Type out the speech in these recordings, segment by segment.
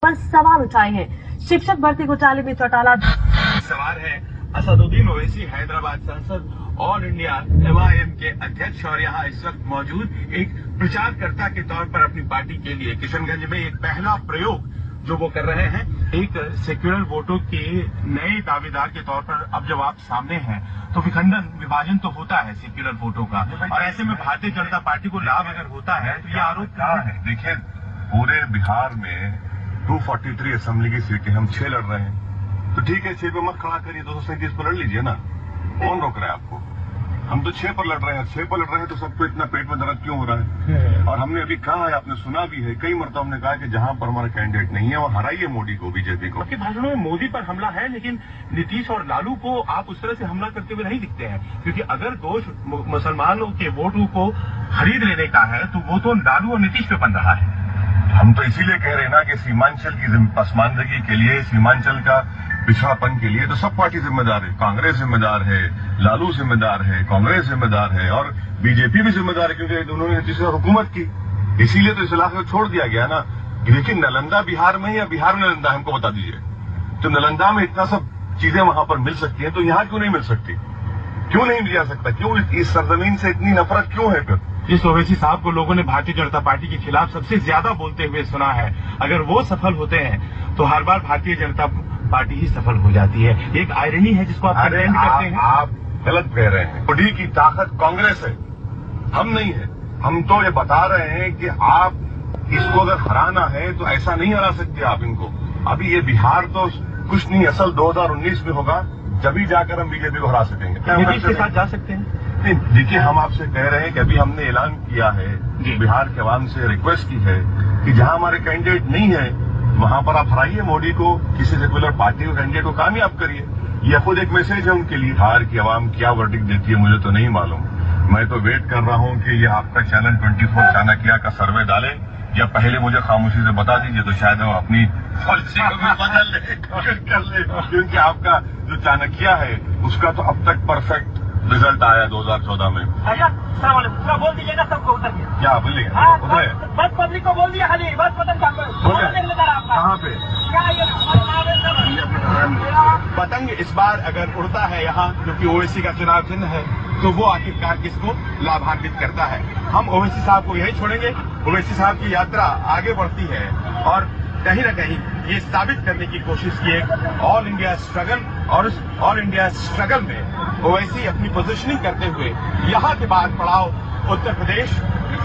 पर सवाल उठाए हैं। शिक्षक भर्ती घोटाले में चौटाला सवाल है। असदुद्दीन ओवैसी हैदराबाद सांसद ऑल इंडिया MIM के अध्यक्ष और यहाँ इस वक्त मौजूद एक प्रचारकर्ता के तौर पर अपनी पार्टी के लिए किशनगंज में एक पहला प्रयोग जो वो कर रहे हैं, एक सेक्युलर वोटों के नए दावेदार के तौर पर अब जब आप सामने हैं तो विभाजन तो होता है सेक्युलर वोटों का, और ऐसे में भारतीय जनता पार्टी को लाभ अगर होता है तो ये आरोप क्या है? देखिए, पूरे बिहार में 243 असेंबली की सीटें हम 6 लड़ रहे हैं, तो ठीक है 6 पे मत खड़ा करिए, 237 पर लड़ लीजिए ना, कौन रोक रहा है आपको? हम तो 6 पर लड़ रहे हैं, 6 पर लड़ रहे हैं तो सबको इतना पेट में दर्द क्यों हो रहा है? और हमने अभी कहा है, आपने सुना भी है, कई मरतबा हमने कहा कि जहां पर हमारा कैंडिडेट नहीं है वो हराइए मोदी को, बीजेपी को। आपके भाषणों में मोदी पर हमला है, लेकिन नीतीश और लालू को आप उस तरह से हमला करते हुए नहीं दिखते हैं, क्योंकि अगर दोष मुसलमानों के वोटों को खरीद लेने का है तो वो तो लालू और नीतीश पे बन रहा है। हम तो इसीलिए कह रहे हैं ना कि सीमांचल की पसमानदगी के लिए, सीमांचल का पिछड़ापन के लिए तो सब पार्टी जिम्मेदार है। कांग्रेस जिम्मेदार है, लालू जिम्मेदार है, कांग्रेस जिम्मेदार है और बीजेपी भी जिम्मेदार है, क्योंकि उन्होंने नीतीश ने हुकूमत की, इसीलिए तो इस इलाके को छोड़ दिया गया ना। देखिए, नालंदा बिहार में या बिहार में नालंदा, हमको बता दीजिए। तो नालंदा में इतना सब चीजें वहां पर मिल सकती हैं, तो यहाँ क्यों नहीं मिल सकती? क्यों नहीं मिल जा सकता? क्यों इस सरजमीन से इतनी नफरत क्यों है? फिर जिस ओवैसी साहब को लोगों ने भारतीय जनता पार्टी के खिलाफ सबसे ज्यादा बोलते हुए सुना है, अगर वो सफल होते हैं तो हर बार भारतीय जनता पार्टी ही सफल हो जाती है। एक आयरनी है जिसको आप कंडेम करते हैं। आप गलत कह रहे हैं। मोदी की ताकत कांग्रेस है, हम नहीं है। हम तो ये बता रहे हैं कि आप इसको अगर हराना है तो ऐसा नहीं हरा सकते आप इनको। अभी ये बिहार तो कुछ नहीं, असल 2019 में होगा, जब ही जाकर हम बीजेपी को हरा सकेंगे। नीतीश के साथ जा सकते हैं। देखिए, हम आपसे कह रहे हैं कि अभी हमने ऐलान किया है, बिहार के अवाम से रिक्वेस्ट की है कि जहां हमारे कैंडिडेट नहीं है वहां पर आप हराइए मोदी को, किसी सेक्युलर पार्टी को कैंडिडेट को कामयाब करिए। यह खुद एक मैसेज है उनके लिए। बिहार की अवाम क्या वर्डिक्ट देती है मुझे तो नहीं मालूम। मैं तो वेट कर रहा हूं कि ये आपका चैनल 24 चाणक्य का सर्वे डाले, या पहले मुझे खामोशी से बता दीजिए तो शायद हम अपनी पॉलिसी को भी बदल ले, क्योंकि आपका जो चाणक्य है उसका तो अब तक परफेक्ट रिजल्ट आया 2014 में। बोल दीजिए ना, सबको उतर गया। क्या बोलिए? बस पब्लिक को बोल दिया खाली, बस कहाँ पे पतंग इस बार अगर उड़ता है यहाँ, क्योंकि ओवैसी का चुनाव चिन्ह है, तो वो आखिरकार किसको लाभान्वित करता है? हम ओवैसी साहब को यही छोड़ेंगे। ओवैसी साहब की यात्रा आगे बढ़ती है और कहीं न कहीं ये साबित करने की कोशिश की एक ऑल इंडिया स्ट्रगल, और उस ऑल इंडिया स्ट्रगल में ओवैसी अपनी पोजीशनिंग करते हुए यहाँ के बाद पड़ाव उत्तर प्रदेश,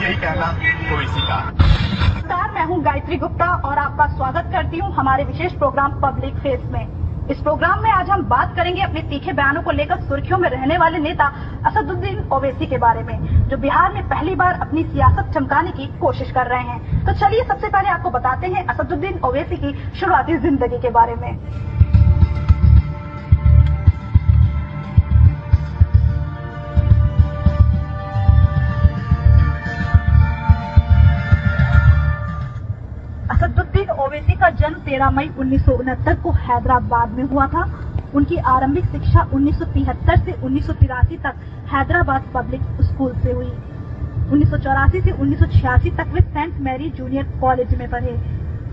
यही कहना ओवैसी का। नमस्कार, मैं हूँ गायत्री गुप्ता और आपका स्वागत करती हूँ हमारे विशेष प्रोग्राम पब्लिक फेस में। इस प्रोग्राम में आज हम बात करेंगे अपने तीखे बयानों को लेकर सुर्खियों में रहने वाले नेता असदुद्दीन ओवैसी के बारे में, जो बिहार में पहली बार अपनी सियासत चमकाने की कोशिश कर रहे हैं। तो चलिए सबसे पहले आपको बताते हैं असदुद्दीन ओवैसी की शुरुआती जिंदगी के बारे में। असदुद्दीन ओवैसी का जन्म 13 मई 1969 को हैदराबाद में हुआ था। उनकी आरंभिक शिक्षा 1973 से 1983 तक हैदराबाद पब्लिक स्कूल से हुई। 1984 से 1986 तक वे सेंट मैरी जूनियर कॉलेज में पढ़े।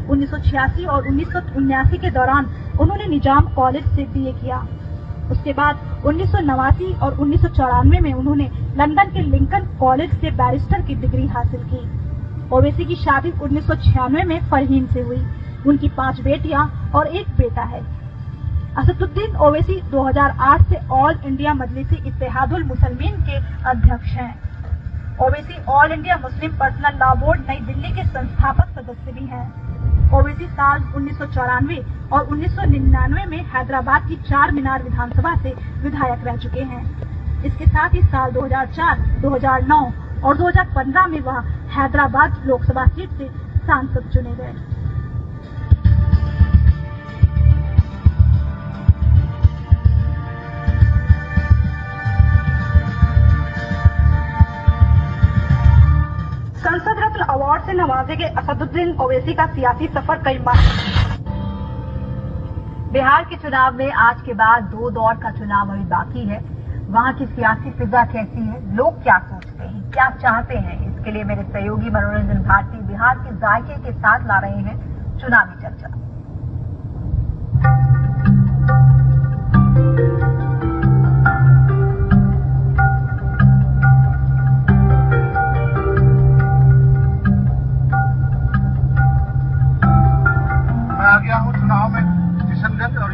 1986 और 1979 के दौरान उन्होंने निजाम कॉलेज से BA किया। उसके बाद 1989 और 1994 में उन्होंने लंदन के लिंकन कॉलेज से बैरिस्टर की डिग्री हासिल की। ओवैसी की शादी 1996 में फरहीन से हुई। उनकी 5 बेटियां और 1 बेटा है। असदुद्दीन ओवैसी 2008 से ऑल इंडिया मजलिसी इत्तेहादुल मुसलमीन के अध्यक्ष हैं। Owaisi all India Muslim personal law board नई दिल्ली के संस्थापक सदस्य भी हैं। ओवैसी साल 1994 और 1999 में हैदराबाद की 4 मीनार विधानसभा से विधायक रह चुके हैं। इसके साथ ही साल 2004, 2009 और 2015 में वह हैदराबाद लोकसभा सीट से सांसद चुने गए। संसद रत्न अवार्ड से नवाजे गए असदुद्दीन ओवैसी का सियासी सफर कई बार। बिहार के चुनाव में आज के बाद 2 दौर का चुनाव अभी बाकी है। वहाँ की सियासी फिजा कैसी है, लोग क्या सोचते हैं, क्या चाहते हैं, इसके लिए मेरे सहयोगी मनोरंजन भारती बिहार के जायके के साथ ला रहे हैं चुनावी चर्चा।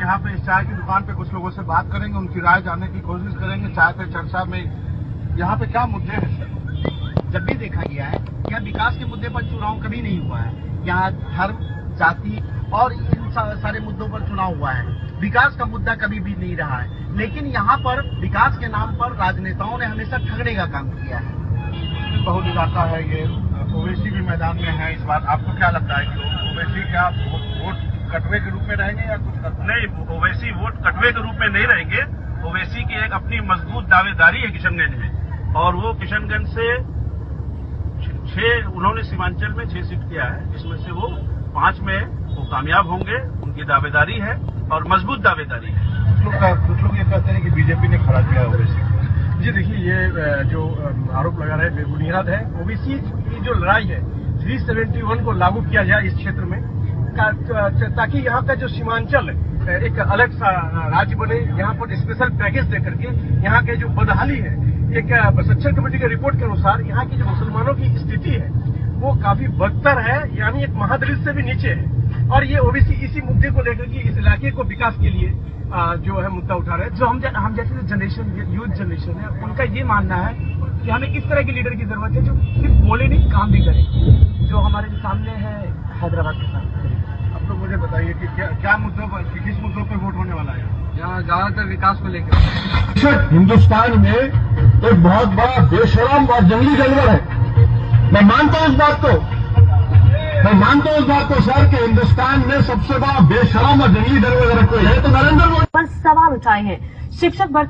यहाँ पे इस चाय की दुकान पे कुछ लोगों से बात करेंगे, उनकी राय जानने की कोशिश करेंगे। चाय पे चर्चा में यहाँ पे क्या मुद्दे हैं सर? जब भी देखा गया है यहाँ विकास के मुद्दे पर चुनाव कभी नहीं हुआ है। यहाँ धर्म, जाति और इन सारे मुद्दों पर चुनाव हुआ है। विकास का मुद्दा कभी भी नहीं रहा है। लेकिन यहाँ पर विकास के नाम पर राजनेताओं ने हमेशा ठगने का काम किया है। बहुत इलाका है ये, ओवैसी भी मैदान में है इस बार। आपको क्या लगता है कि ओवैसी क्या वोट कटवे के रूप में रहेंगे या कुछ नहीं, ओवैसी वोट कटवे के रूप में नहीं रहेंगे। ओवैसी की एक अपनी मजबूत दावेदारी है किशनगंज में, और वो किशनगंज से 6 उन्होंने सीमांचल में 6 सीट किया है, जिसमें से वो 5 में वो कामयाब होंगे। उनकी दावेदारी है और मजबूत दावेदारी है। कुछ लोग ये कहते हैं कि बीजेपी ने खड़ा किया ओवैसी। जी देखिए, ये जो आरोप लगा रहे बेबुनियाद है। ओबीसी की जो लड़ाई है 371 को लागू किया जाए इस क्षेत्र में, ताकि यहाँ का जो सीमांचल एक अलग सा राज्य बने। यहाँ पर स्पेशल पैकेज देकर के यहाँ के जो बदहाली है, एक सक्षम कमेटी के रिपोर्ट के अनुसार यहाँ की जो मुसलमानों की स्थिति है वो काफी बदतर है, यानी एक महादलित से भी नीचे है। और ये ओबीसी इसी मुद्दे को लेकर के इस इलाके को विकास के लिए जो है मुद्दा उठा रहे हैं। जो हम जैसे जो जनरेशन, यूथ जनरेशन है, उनका ये मानना है कि हमें इस तरह के लीडर की जरूरत है जो सिर्फ बोले नहीं, काम भी करे, जो हमारे सामने है हैदराबाद के साथ। अब तो मुझे बताइए कि क्या मुद्दों पर, किस मुद्दों पर वोट होने वाला है? यहाँ ज्यादातर विकास को लेकर। हिंदुस्तान में एक बहुत बड़ा बेशरम और जंगली जानवर है। मैं मानता हूँ इस बात को सर, कि हिंदुस्तान में सबसे बड़ा बेशरम और जंगली जानवर अगर कोई है तो नरेंद्र मोदी पर सवाल उठाए हैं। शिक्षक भर्ती